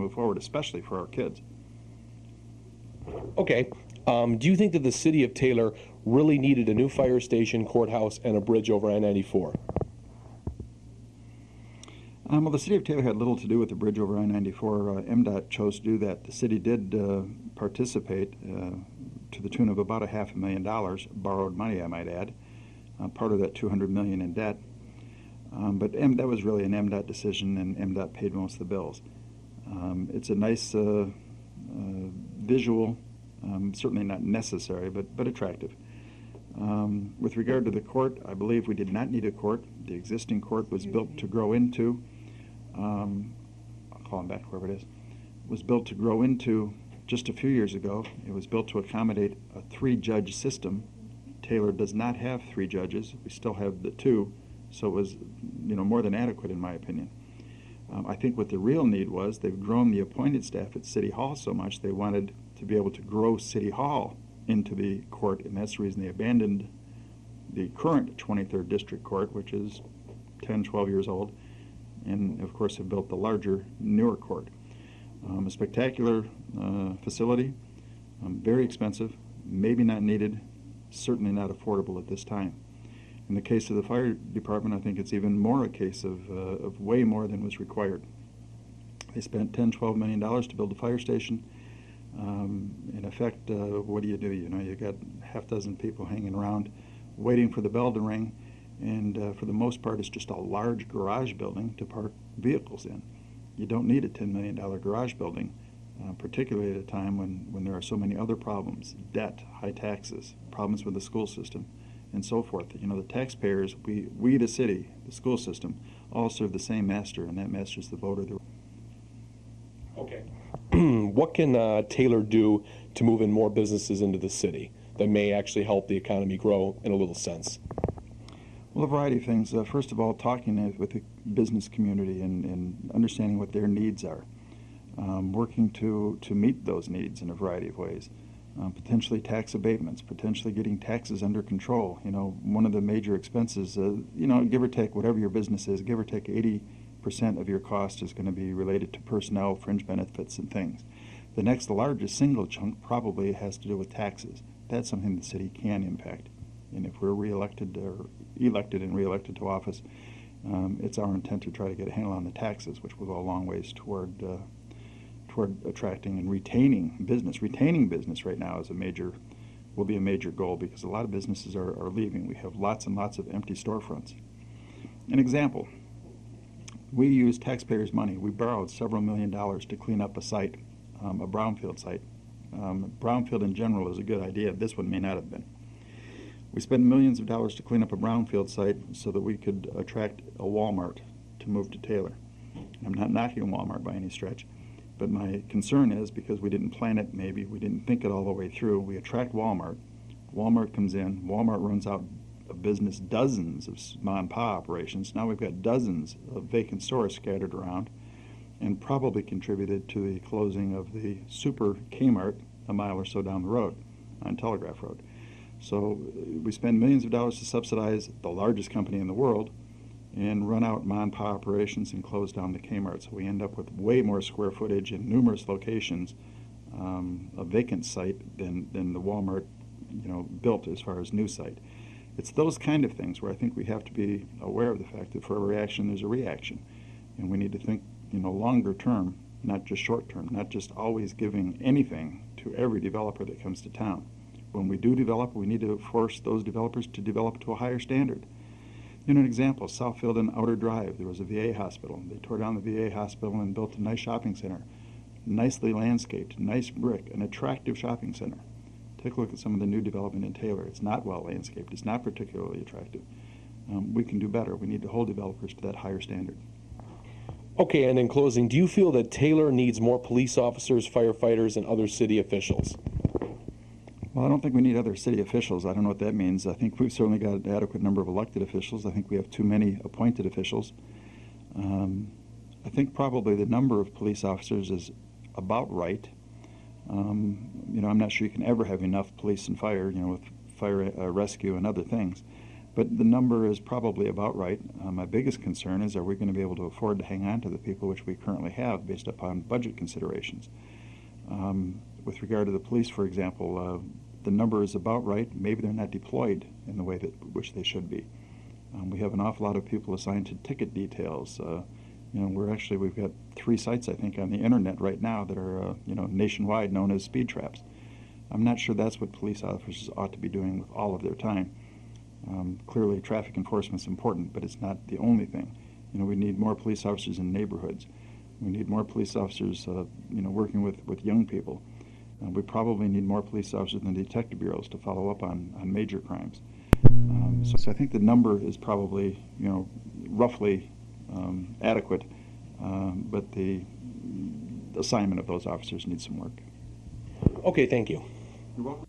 move forward, especially for our kids. Okay. Do you think that the city of Taylor really needed a new fire station, courthouse, and a bridge over I-94? Well, the city of Taylor had little to do with the bridge over I-94. MDOT chose to do that. The city did participate to the tune of about $500,000, borrowed money, I might add, part of that $200 million in debt. But that was really an MDOT decision, and MDOT paid most of the bills. It's a nice visual, certainly not necessary, but attractive. With regard to the court, I believe we did not need a court. The existing court was built to grow into, I'll call him back wherever it is, was built to grow into just a few years ago. It was built to accommodate a 3-judge system. Taylor does not have 3 judges. We still have the 2, so it was, more than adequate in my opinion. I think what the real need was, they've grown the appointed staff at City Hall so much they wanted to be able to grow City Hall into the court, and that's the reason they abandoned the current 23rd District Court, which is 10, 12 years old, and of course have built the larger, newer court. A spectacular facility, very expensive, maybe not needed, certainly not affordable at this time. In the case of the fire department, I think it's even more a case of way more than was required. They spent $10, $12 million to build a fire station. In effect, what do? You got half dozen people hanging around waiting for the bell to ring, and for the most part it's just a large garage building to park vehicles in. You don't need a $10 million garage building, particularly at a time when there are so many other problems: debt, high taxes, problems with the school system, and so forth. The taxpayers, we the city, the school system, all serve the same master, and that master is the voter. Okay. What can Taylor do to move in more businesses into the city that may actually help the economy grow in a little sense? Well, a variety of things. First of all, talking with the business community and understanding what their needs are. Working to meet those needs in a variety of ways. Potentially tax abatements, potentially getting taxes under control. One of the major expenses, give or take, whatever your business is, give or take 80% of your cost is going to be related to personnel, fringe benefits, and things. The next largest single chunk probably has to do with taxes. That's something the city can impact. And if we're elected and reelected to office, it's our intent to try to get a handle on the taxes, which will go a long ways toward attracting and retaining business. Retaining business right now will be a major goal, because a lot of businesses are leaving. We have lots and lots of empty storefronts. An example, we use taxpayers' money. We borrowed several $1 million to clean up a site, a brownfield site. Brownfield in general is a good idea. This one may not have been. We spent millions of dollars to clean up a brownfield site so that we could attract a Walmart to move to Taylor. I'm not knocking Walmart by any stretch, but my concern is, because we didn't plan it, maybe we didn't think it all the way through, we attract Walmart. Walmart comes in, Walmart runs out of business, dozens of mom and pop operations. Now we've got dozens of vacant stores scattered around, and probably contributed to the closing of the super Kmart a mile or so down the road on Telegraph Road. So we spend millions of dollars to subsidize the largest company in the world and run out mom and pop operations and close down the Kmart. So we end up with way more square footage in numerous locations, a vacant site, than the Walmart built as far as new site. It's those kind of things where I think we have to be aware of the fact that for a reaction there's a reaction, and we need to think longer term, not just short term, not just always giving anything to every developer that comes to town. When we do develop, we need to force those developers to develop to a higher standard. An example, Southfield and Outer Drive, there was a VA hospital. They tore down the VA hospital and built a nice shopping center, nicely landscaped, nice brick, an attractive shopping center. Take a look at some of the new development in Taylor. It's not well landscaped. It's not particularly attractive. We can do better. We need to hold developers to that higher standard. Okay, and in closing, do you feel that Taylor needs more police officers, firefighters, and other city officials? Well, I don't think we need other city officials. I don't know what that means. I think we've certainly got an adequate number of elected officials. I think we have too many appointed officials. I think probably the number of police officers is about right. I'm not sure you can ever have enough police and fire, with fire rescue and other things. But the number is probably about right. My biggest concern is, are we going to be able to afford to hang on to the people which we currently have based upon budget considerations? With regard to the police, for example, the number is about right. Maybe they're not deployed in the way that which they should be. We have an awful lot of people assigned to ticket details. We've got 3 sites, I think, on the internet right now that are, nationwide, known as speed traps. I'm not sure that's what police officers ought to be doing with all of their time. Clearly, traffic enforcement is important, but it's not the only thing. We need more police officers in neighborhoods. We need more police officers, working with young people. We probably need more police officers in the detective bureaus to follow up on major crimes. So I think the number is probably, roughly adequate, but the assignment of those officers needs some work. Okay, thank you. You're welcome.